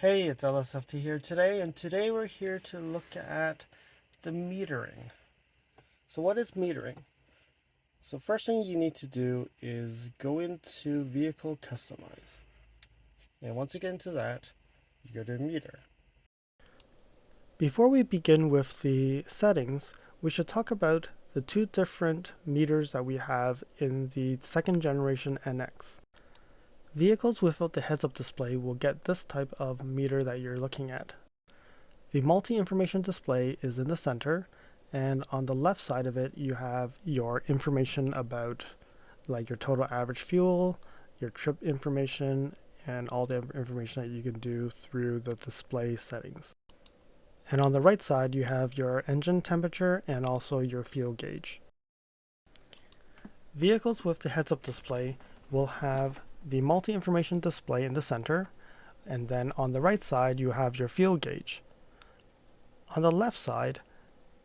Hey, it's LSFT here today, and today we're here to look at the metering. So what is metering? So first thing you need to do is go into Vehicle Customize. And once you get into that, you go to Meter. Before we begin with the settings, we should talk about the two different meters that we have in the second generation NX. Vehicles without the heads-up display will get this type of meter that you're looking at. The multi-information display is in the center, and on the left side of it you have your information about like your total average fuel, your trip information, and all the information that you can do through the display settings. And on the right side you have your engine temperature and also your fuel gauge. Vehicles with the heads-up display will have the multi-information display in the center, and then on the right side you have your fuel gauge. On the left side,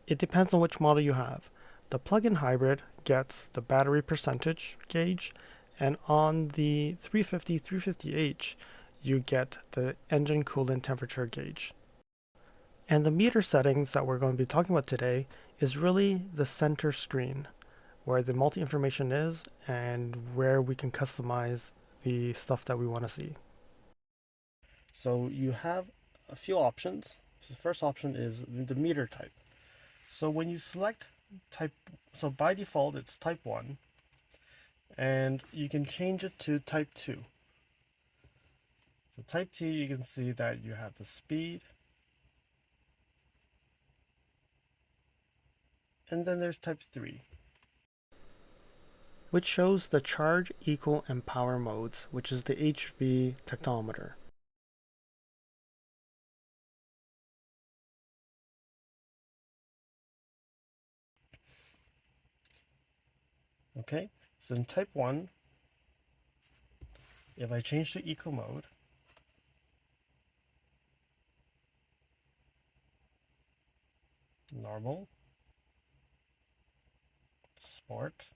it depends on which model you have. The plug-in hybrid gets the battery percentage gauge, and on the 350, 350h, you get the engine coolant temperature gauge. And the meter settings that we're going to be talking about today is really the center screen, where the multi-information is and where we can customize the stuff that we want to see. So you have a few options. The first option is the meter type. So when you select type, so by default it's type 1, and you can change it to type 2. So type 2, you can see that you have the speed, and then there's type 3, which shows the charge, eco, and power modes, which is the HV tachometer. Okay, so in type 1, if I change to eco mode, normal, sport,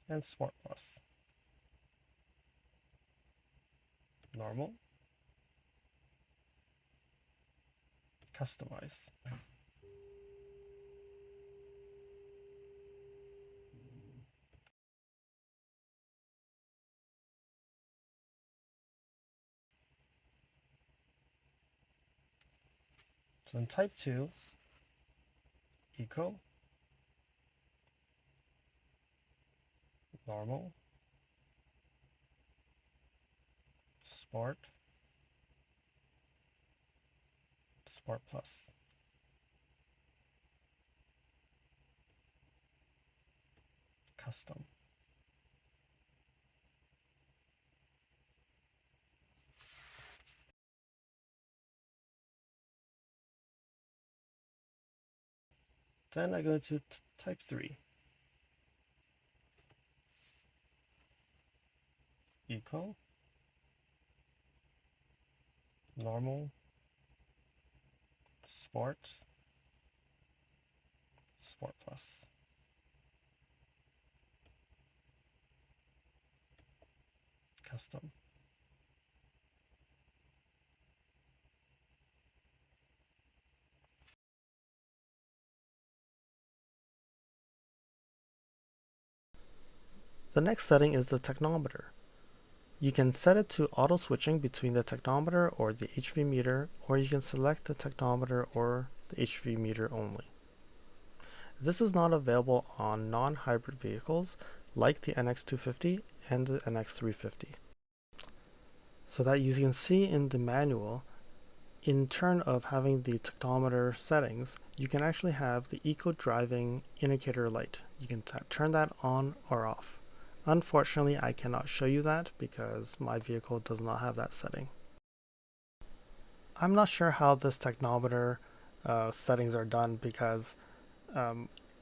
and sport plus. Normal, customize. So in type 2, eco, normal, sport, sport plus. Custom. Then I go to type 3. Eco, normal, sport, sport plus. Custom. The next setting is the tachometer. You can set it to auto switching between the tachometer or the HV meter, or you can select the tachometer or the HV meter only. This is not available on non-hybrid vehicles like the NX250 and the NX350. So that you can see in the manual, in turn of having the tachometer settings, you can actually have the eco driving indicator light. You can turn that on or off. Unfortunately, I cannot show you that because my vehicle does not have that setting. I'm not sure how this tachometer settings are done because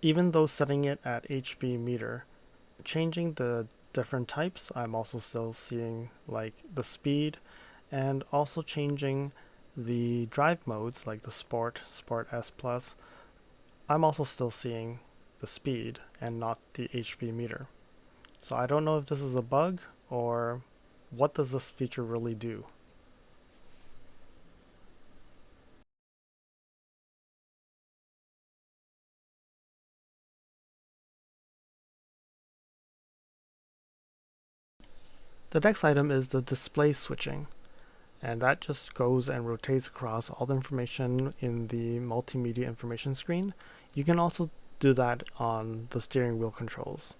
even though setting it at HV meter, changing the different types, I'm also still seeing like the speed, and also changing the drive modes like the Sport, Sport S Plus, I'm also still seeing the speed and not the HV meter. So I don't know if this is a bug or what does this feature really do? The next item is the display switching, and that just goes and rotates across all the information in the multimedia information screen. You can also do that on the steering wheel controls.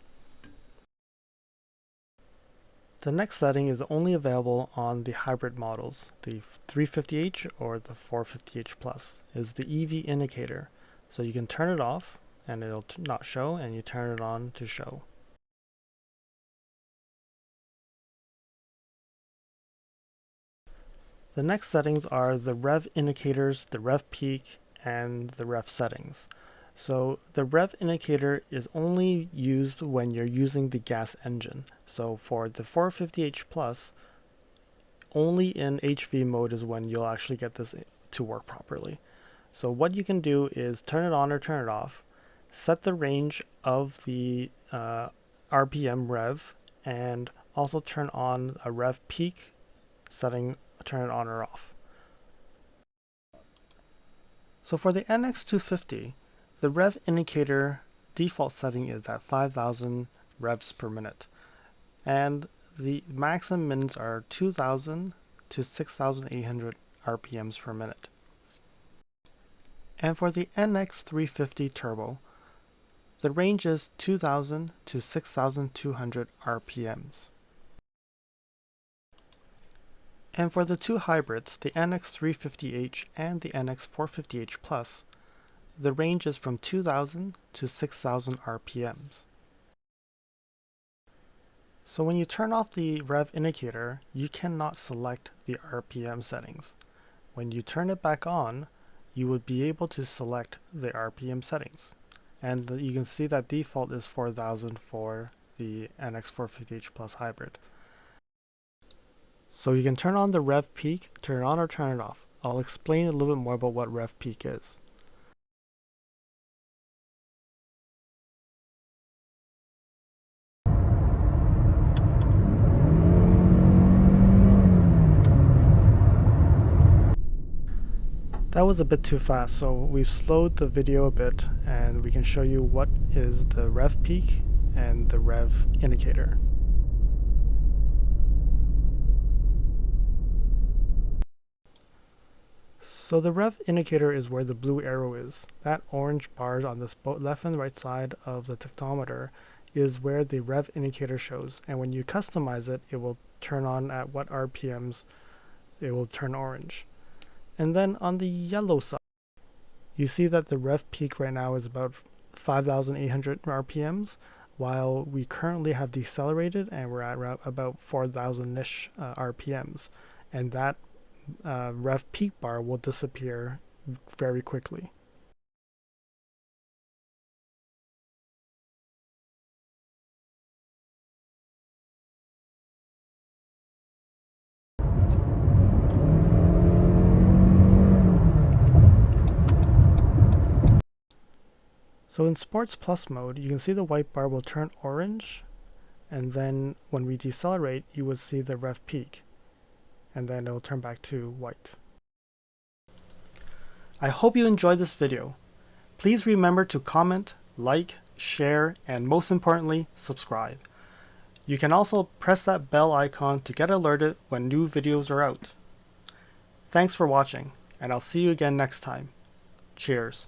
The next setting is only available on the hybrid models. The 350h or the 450h Plus is the EV indicator. So you can turn it off and it'll not show, and you turn it on to show. The next settings are the rev indicators, the rev peak, and the rev settings. So the rev indicator is only used when you're using the gas engine. So for the 450h Plus, only in HV mode is when you'll actually get this to work properly. So what you can do is turn it on or turn it off, set the range of the RPM rev, and also turn on a rev peak setting, turn it on or off. So for the NX250, the rev indicator default setting is at 5,000 revs per minute, and the max and mins are 2,000 to 6,800 RPMs per minute. And for the NX350 Turbo, the range is 2,000 to 6,200 RPMs. And for the two hybrids, the NX350h and the NX450h Plus, the range is from 2,000 to 6,000 RPMs. So when you turn off the rev indicator, you cannot select the RPM settings. When you turn it back on, you would be able to select the RPM settings. And you can see that default is 4,000 for the NX450h Plus hybrid. So you can turn on the rev peak, turn it on or turn it off. I'll explain a little bit more about what rev peak is. That was a bit too fast, so we've slowed the video a bit and we can show you what is the rev peak and the rev indicator. So the rev indicator is where the blue arrow is. That orange bar on the left and right side of the tachometer is where the rev indicator shows, and when you customize it, it will turn on at what RPMs it will turn orange. And then on the yellow side, you see that the rev peak right now is about 5,800 RPMs, while we currently have decelerated and we're at about 4,000-ish RPMs. And that rev peak bar will disappear very quickly. So in Sports Plus mode, you can see the white bar will turn orange, and then when we decelerate, you would see the rev peak, and then it will turn back to white. I hope you enjoyed this video. Please remember to comment, like, share, and most importantly, subscribe. You can also press that bell icon to get alerted when new videos are out. Thanks for watching, and I'll see you again next time. Cheers.